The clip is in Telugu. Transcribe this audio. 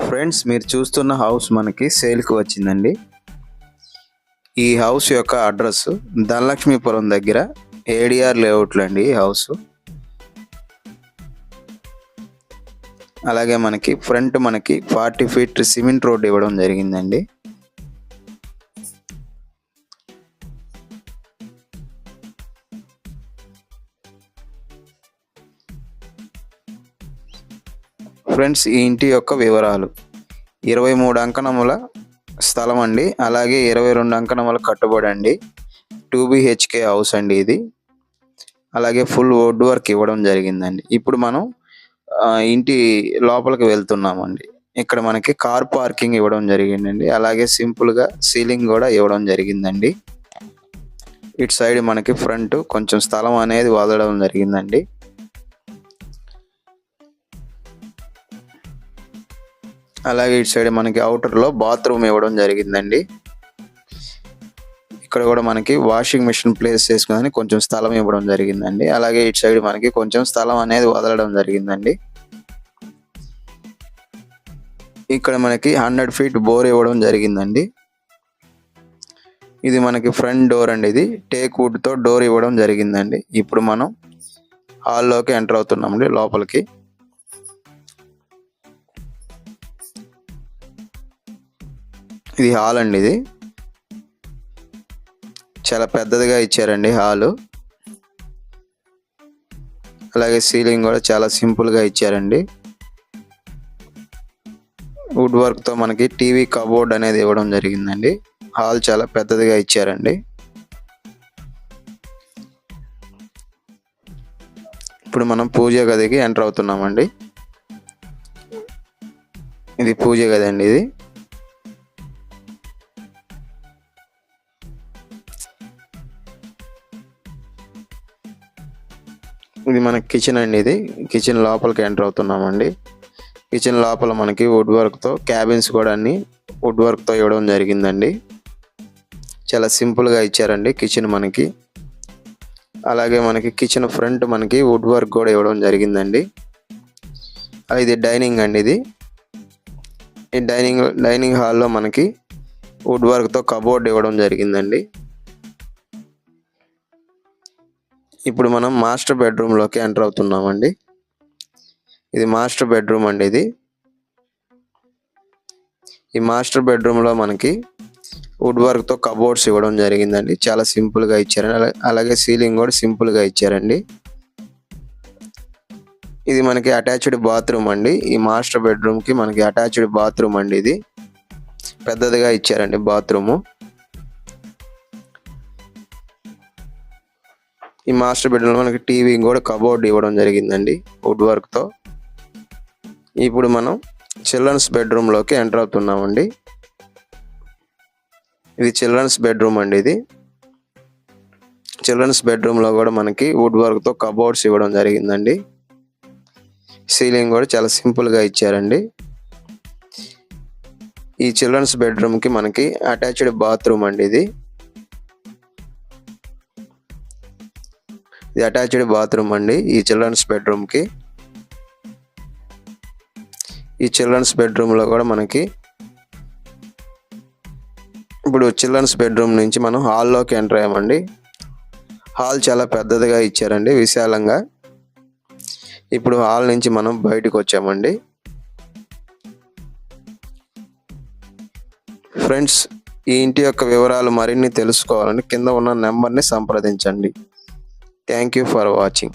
ఫ్రెండ్స్, మీరు చూస్తున్న హౌస్ మనకి సేల్కి వచ్చిందండి. ఈ హౌస్ యొక్క అడ్రస్ ధనలక్ష్మీపురం దగ్గర ఏడిఆర్ లేఅవుట్లో అండి ఈ హౌస్. అలాగే మనకి ఫ్రంట్ 40 ఫీట్ సిమెంట్ రోడ్ ఇవ్వడం జరిగిందండి. ఫ్రెండ్స్, ఈ ఇంటి యొక్క వివరాలు: 23 అంకణముల స్థలం అండి. అలాగే 22 అంకణముల కట్టుబడి అండి. 2 BHK హౌస్ అండి ఇది. అలాగే ఫుల్ వుడ్ వర్క్ ఇవ్వడం జరిగిందండి. ఇప్పుడు మనం ఇంటి లోపలికి వెళ్తున్నామండి. ఇక్కడ మనకి కార్ పార్కింగ్ ఇవ్వడం జరిగిందండి. అలాగే సింపుల్గా సీలింగ్ కూడా ఇవ్వడం జరిగిందండి. ఇటు సైడ్ మనకి ఫ్రంట్ కొంచెం స్థలం అనేది వదలడం జరిగిందండి. అలాగే ఇటు సైడ్ మనకి అవుటర్లో బాత్రూమ్ ఇవ్వడం జరిగిందండి. ఇక్కడ కూడా మనకి వాషింగ్ మిషన్ ప్లేస్ చేసుకుని కొంచెం స్థలం ఇవ్వడం జరిగిందండి. అలాగే ఇటు సైడ్ మనకి కొంచెం స్థలం అనేది వదలడం జరిగిందండి. ఇక్కడ మనకి 100 ఫీట్ బోర్ ఇవ్వడం జరిగిందండి. ఇది మనకి ఫ్రంట్ డోర్ అండి. ఇది టేక్ వుడ్ తో డోర్ ఇవ్వడం జరిగిందండి. ఇప్పుడు మనం హాల్లోకి ఎంటర్ అవుతున్నామండి లోపలికి. ఇది హాల్ అండి. ఇది చాలా పెద్దదిగా ఇచ్చారండి హాలు. అలాగే సీలింగ్ కూడా చాలా సింపుల్గా ఇచ్చారండి. వుడ్ వర్క్తో మనకి టీవీ కబోర్డ్ అనేది ఇవ్వడం జరిగిందండి. హాల్ చాలా పెద్దదిగా ఇచ్చారండి. ఇప్పుడు మనం పూజ గదికి ఎంటర్ అవుతున్నామండి. ఇది పూజ గది అండి. ఇది మన కిచెన్ అండి. ఇది కిచెన్ లోపలికి ఎంటర్ అవుతున్నామండి. కిచెన్ లోపల మనకి వుడ్ వర్క్తో క్యాబిన్స్ కూడా అన్ని వుడ్ వర్క్తో ఇవ్వడం జరిగిందండి. చాలా సింపుల్గా ఇచ్చారండి కిచెన్ మనకి. అలాగే మనకి కిచెన్ ఫ్రంట్ మనకి వుడ్ వర్క్ కూడా ఇవ్వడం జరిగిందండి. ఇది డైనింగ్ అండి. ఇది ఈ డైనింగ్ హాల్లో మనకి వుడ్ వర్క్తో కబోర్డ్ ఇవ్వడం జరిగిందండి. ఇప్పుడు మనం మాస్టర్ బెడ్రూమ్లోకి ఎంటర్ అవుతున్నామండి. ఇది మాస్టర్ బెడ్రూమ్ అండి. ఇది ఈ మాస్టర్ బెడ్రూమ్లో మనకి వుడ్ వర్క్తో కబోర్డ్స్ ఇవ్వడం జరిగిందండి. చాలా సింపుల్గా ఇచ్చారండి. అలాగే సీలింగ్ కూడా సింపుల్గా ఇచ్చారండి. ఇది మనకి అటాచ్డ్ బాత్రూమ్ అండి. ఈ మాస్టర్ బెడ్రూమ్కి మనకి అటాచ్డ్ బాత్రూమ్ అండి. ఇది పెద్దదిగా ఇచ్చారండి బాత్రూము. ఈ మాస్టర్ బెడ్రూమ్లో మనకి టీవీ కూడా కబోర్డ్ ఇవ్వడం జరిగిందండి వుడ్ వర్క్తో. ఇప్పుడు మనం చిల్డ్రన్స్ బెడ్రూమ్లోకి ఎంటర్ అవుతున్నామండి. ఇది చిల్డ్రన్స్ బెడ్రూమ్ అండి. ఇది చిల్డ్రన్స్ బెడ్రూమ్లో కూడా మనకి వుడ్ వర్క్తో కబోర్డ్స్ ఇవ్వడం జరిగిందండి. సీలింగ్ కూడా చాలా సింపుల్గా ఇచ్చారండి. ఈ చిల్డ్రన్స్ బెడ్రూమ్కి మనకి అటాచ్డ్ బాత్రూమ్ అండి. ఇది అటాచ్డ్ బాత్రూమ్ అండి ఈ చిల్డ్రన్స్ బెడ్రూమ్కి. ఈ చిల్డ్రన్స్ బెడ్రూమ్లో కూడా మనకి ఇప్పుడు చిల్డ్రన్స్ బెడ్రూమ్ నుంచి మనం హాల్లోకి ఎంటర్ అయ్యామండి. హాల్ చాలా పెద్దదిగా ఇచ్చారండి, విశాలంగా. ఇప్పుడు హాల్ నుంచి మనం బయటకు వచ్చామండి. ఫ్రెండ్స్, ఈ ఇంటి యొక్క వివరాలు మరిన్ని తెలుసుకోవాలని కింద ఉన్న నెంబర్ని సంప్రదించండి. Thank you for watching.